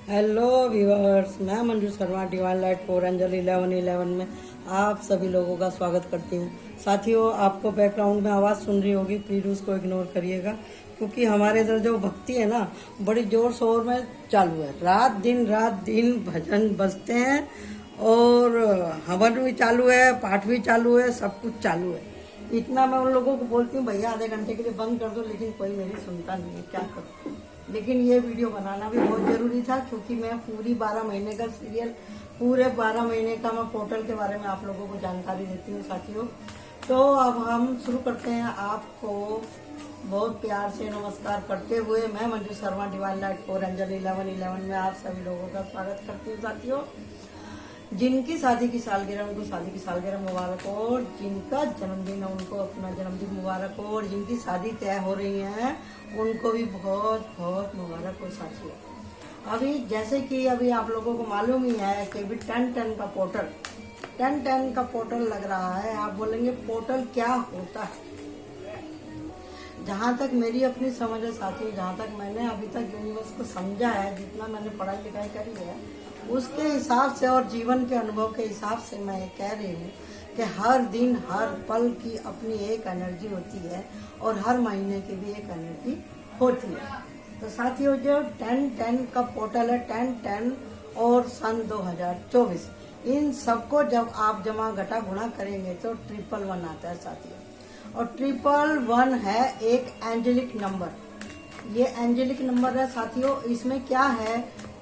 Hello viewers, मैं Manju Sharma divine light four angel 1111 में आप सभी लोगों का स्वागत करती हूँ। साथियों, आपको बैकग्राउंड में आवाज़ सुन रही होगी, प्लीज़ उसको इग्नोर करिएगा, क्योंकि हमारे इधर जो भक्ति है ना, बड़ी जोर शोर में चालू है। रात दिन भजन बजते हैं और हवन भी चालू है, पाठ भी चालू है, सब कुछ चालू है। इतना मैं उन लोगों को बोलती हूँ, भैया आधे घंटे के लिए बंद कर दो, लेकिन कोई मेरी सुनता नहीं है, क्या करूँ। लेकिन ये वीडियो बनाना भी बहुत जरूरी था, क्योंकि मैं पूरी 12 महीने का सीरियल, पूरे 12 महीने का मैं पोर्टल के बारे में आप लोगों को जानकारी देती हूँ साथियों। तो अब हम शुरू करते हैं। आपको बहुत प्यार से नमस्कार करते हुए मैं Manju Sharma divine light four angel 1111 में आप सभी लोगों का स्वागत करती हूँ साथियों। जिनकी शादी की सालगिरह, उनको शादी की सालगिरह मुबारक हो, और जिनका जन्मदिन है उनको अपना जन्मदिन मुबारक हो, और जिनकी शादी तय हो रही है उनको भी बहुत बहुत मुबारक हो साथियों। अभी जैसे कि अभी आप लोगों को मालूम ही है कि अभी 10-10 का पोर्टल 10-10 का पोर्टल लग रहा है। आप बोलेंगे पोर्टल क्या होता है? जहाँ तक मेरी अपनी समझ है साथियों, जहाँ तक मैंने अभी तक यूनिवर्स को समझा है, जितना मैंने पढ़ाई लिखाई करी है, उसके हिसाब से और जीवन के अनुभव के हिसाब से मैं ये कह रही हूँ कि हर दिन हर पल की अपनी एक एनर्जी होती है, और हर महीने की भी एक एनर्जी होती है। तो साथियों, जो 10-10 का पोर्टल है, 10-10 और सन 2024, इन सबको जब आप जमा घटा गुणा करेंगे तो 111 आता है साथियों। और 111 है एक एंजेलिक नंबर। ये एंजेलिक नंबर है साथियों। इसमें क्या है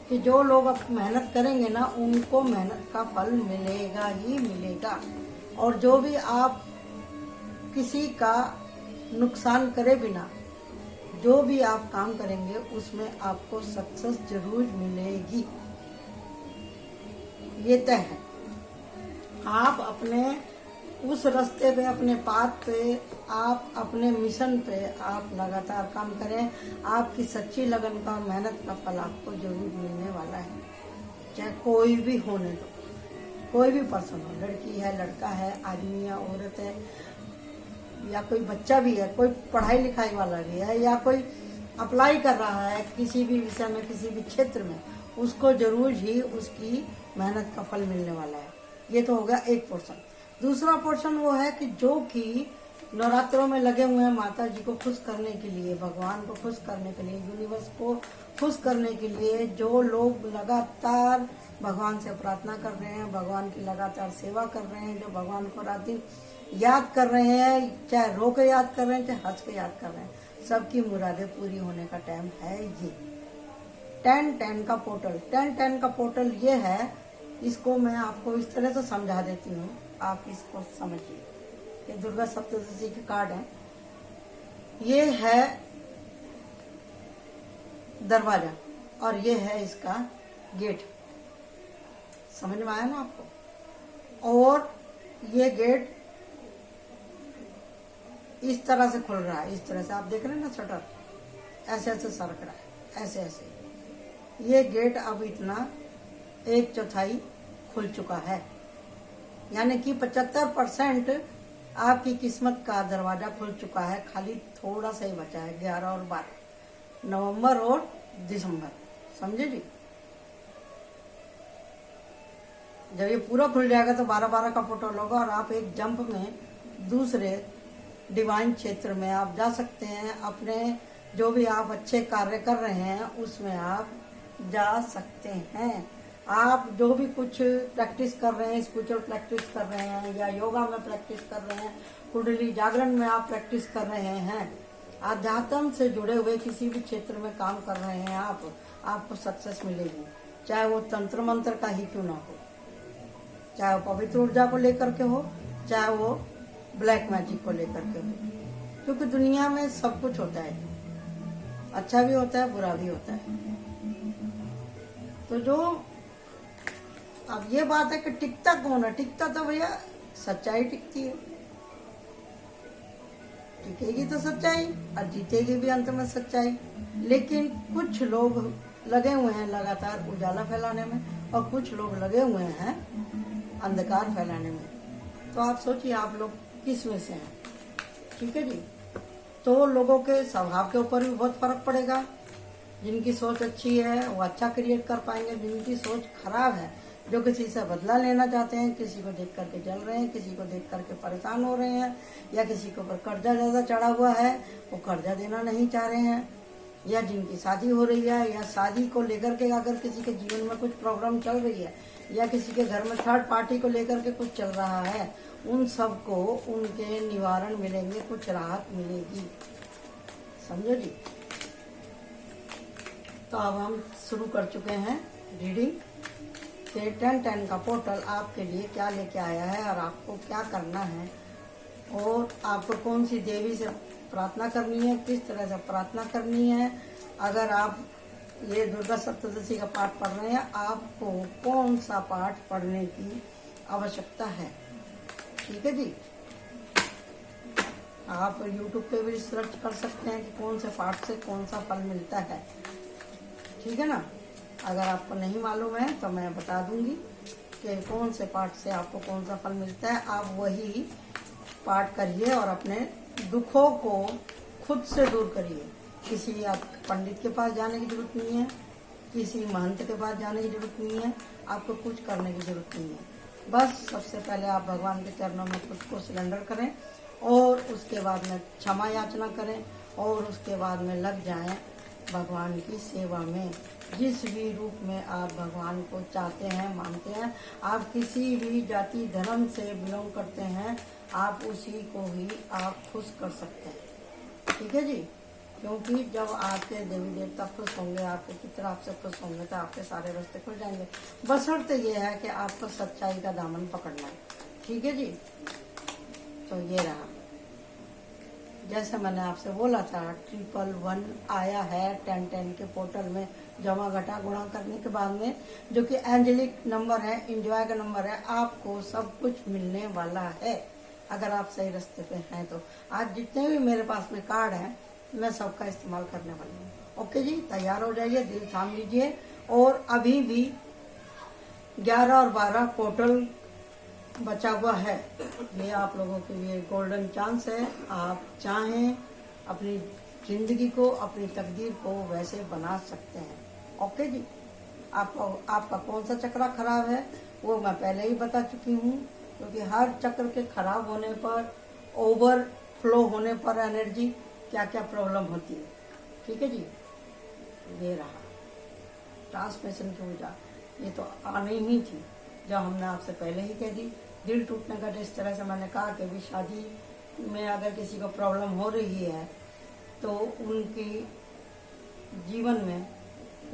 कि जो लोग अब मेहनत करेंगे ना, उनको मेहनत का फल मिलेगा ही मिलेगा। और जो भी आप किसी का नुकसान करे बिना जो भी आप काम करेंगे, उसमें आपको सक्सेस जरूर मिलेगी, ये तय है। आप अपने उस रास्ते पे, अपने पाथ पे, आप अपने मिशन पे आप लगातार काम करें। आपकी सच्ची लगन का, मेहनत का फल आपको जरूर मिलने वाला है। चाहे कोई भी होने दो, कोई भी पर्सन हो, लड़की है, लड़का है, आदमी या औरत है, या कोई बच्चा भी है, कोई पढ़ाई लिखाई वाला भी है, या कोई अप्लाई कर रहा है किसी भी विषय में, किसी भी क्षेत्र में, उसको जरूर ही उसकी मेहनत का फल मिलने वाला है। ये तो हो गया एक पोर्शन। दूसरा पोर्शन वो है कि जो कि नवरात्रों में लगे हुए हैं माता जी को खुश करने के लिए, भगवान को खुश करने के लिए, यूनिवर्स को खुश करने के लिए, जो लोग लगातार भगवान से प्रार्थना कर रहे हैं, भगवान की लगातार सेवा कर रहे हैं, जो भगवान को रात दिन याद कर रहे हैं, चाहे रो के याद कर रहे हैं, चाहे हंस के याद कर रहे हैं, सबकी मुरादें पूरी होने का टाइम है ये 10-10 का पोर्टल। 10-10 का पोर्टल ये है, इसको मैं आपको इस तरह से समझा देती हूँ, आप इसको समझिए कि दुर्गा सप्तशती के कार्ड है। ये है दरवाजा और ये है इसका गेट। समझ में आया ना आपको? और ये गेट इस तरह से खुल रहा है, इस तरह से आप देख रहे हैं ना, शटर ऐसे ऐसे सरक रहा है, ऐसे ऐसे। ये गेट अब इतना 1/4 खुल चुका है, यानी कि 75% आपकी किस्मत का दरवाजा खुल चुका है। खाली थोड़ा सा ही बचा है, 11 और 12 नवंबर और दिसंबर। समझे जी? जब ये पूरा खुल जाएगा तो 12-12 का पोर्टल होगा, और आप एक जंप में दूसरे डिवाइन क्षेत्र में आप जा सकते हैं। अपने जो भी आप अच्छे कार्य कर रहे हैं उसमें आप जा सकते हैं। आप जो भी कुछ प्रैक्टिस कर रहे हैं, स्पिरिचुअल प्रैक्टिस कर रहे हैं, या योगा में प्रैक्टिस कर रहे हैं, कुंडली जागरण में आप प्रैक्टिस कर रहे हैं, आध्यात्म से जुड़े हुए किसी भी क्षेत्र में काम कर रहे हैं आपको सक्सेस मिलेगी। चाहे वो तंत्र मंत्र का ही क्यों ना हो, चाहे वो पवित्र ऊर्जा को लेकर के हो, चाहे वो ब्लैक मैजिक को लेकर के हो, क्योंकि दुनिया में सब कुछ होता है, अच्छा भी होता है, बुरा भी होता है। तो जो अब ये बात है कि टिकता कौन है? टिकता तो भैया सच्चाई टिकती है। टिकेगी तो सच्चाई, और जीतेगी भी अंत में सच्चाई। लेकिन कुछ लोग लगे हुए हैं लगातार उजाला फैलाने में, और कुछ लोग लगे हुए हैं अंधकार फैलाने में। तो आप सोचिए आप लोग किस में से हैं? ठीक है जी। तो लोगों के स्वभाव के ऊपर भी बहुत फर्क पड़ेगा। जिनकी सोच अच्छी है वो अच्छा क्रिएट कर पाएंगे। जिनकी सोच खराब है, जो किसी से बदला लेना चाहते हैं, किसी को देख करके जल रहे हैं, किसी को देख करके परेशान हो रहे हैं, या किसी के ऊपर कर्जा ज्यादा चढ़ा हुआ है, वो कर्जा देना नहीं चाह रहे हैं, या जिनकी शादी हो रही है, या शादी को लेकर के अगर किसी के जीवन में कुछ प्रॉब्लम चल रही है, या किसी के घर में थर्ड पार्टी को लेकर के कुछ चल रहा है, उन सबको उनके निवारण मिलेंगे, कुछ राहत मिलेगी। समझो जी। तो अब हम शुरू कर चुके हैं रीडिंग के 10-10 का पोर्टल आपके लिए क्या लेके आया है और आपको क्या करना है, और आपको कौन सी देवी से प्रार्थना करनी है, किस तरह से प्रार्थना करनी है। अगर आप ये दुर्गा सप्तशती का पाठ पढ़ रहे हैं, आपको कौन सा पाठ पढ़ने की आवश्यकता है। ठीक है जी। आप YouTube पे भी सर्च कर सकते हैं कि कौन से पाठ से कौन सा फल मिलता है। ठीक है ना। अगर आपको नहीं मालूम है तो मैं बता दूंगी कि कौन से पाठ से आपको कौन सा फल मिलता है। आप वही पाठ करिए और अपने दुखों को खुद से दूर करिए। किसी आप पंडित के पास जाने की जरूरत नहीं है, किसी महंत के पास जाने की जरूरत नहीं है, आपको कुछ करने की जरूरत नहीं है। बस सबसे पहले आप भगवान के चरणों में खुद को सिलेंडर करें, और उसके बाद में क्षमा याचना करें, और उसके बाद में लग जाएं भगवान की सेवा में। जिस भी रूप में आप भगवान को चाहते हैं, मानते हैं, आप किसी भी जाति धर्म से बिलोंग करते हैं, आप उसी को ही आप खुश कर सकते हैं। ठीक है जी। क्योंकि जब आपके देवी देवता खुश होंगे, आपके पितर आपसे खुश होंगे, तो आपके सारे रास्ते खुल जाएंगे। बशर्ते ये है कि आपको सच्चाई का दामन पकड़ना है। ठीक है जी। तो ये रहा, जैसे मैंने आपसे बोला था, 111 आया है 10-10 के पोर्टल में, जमा घटा गुणा करने के बाद में, जो कि एंजेलिक नंबर है, इंजॉय का नंबर है। आपको सब कुछ मिलने वाला है अगर आप सही रास्ते पे हैं तो। आज जितने भी मेरे पास में कार्ड हैं, मैं सबका इस्तेमाल करने वाली हूँ। ओके जी। तैयार हो जाइए, दिल थाम लीजिए। और अभी भी 11 और 12 पोर्टल बचा हुआ है। ये आप लोगों के लिए गोल्डन चांस है। आप चाहें अपनी जिंदगी को, अपनी तकदीर को वैसे बना सकते हैं। ओके जी। आपका कौन सा चक्र खराब है वो मैं पहले ही बता चुकी हूँ, क्योंकि हर चक्र के खराब होने पर, ओवर फ्लो होने पर एनर्जी क्या क्या प्रॉब्लम होती है। ठीक है जी। ये रहा ट्रांसमिशन की ऊर्जा, ये तो आनी ही थी, जो हमने आपसे पहले ही कह दी। दिल टूटने का, जिस तरह से मैंने कहा कि भी शादी में अगर किसी को प्रॉब्लम हो रही है, तो उनकी जीवन में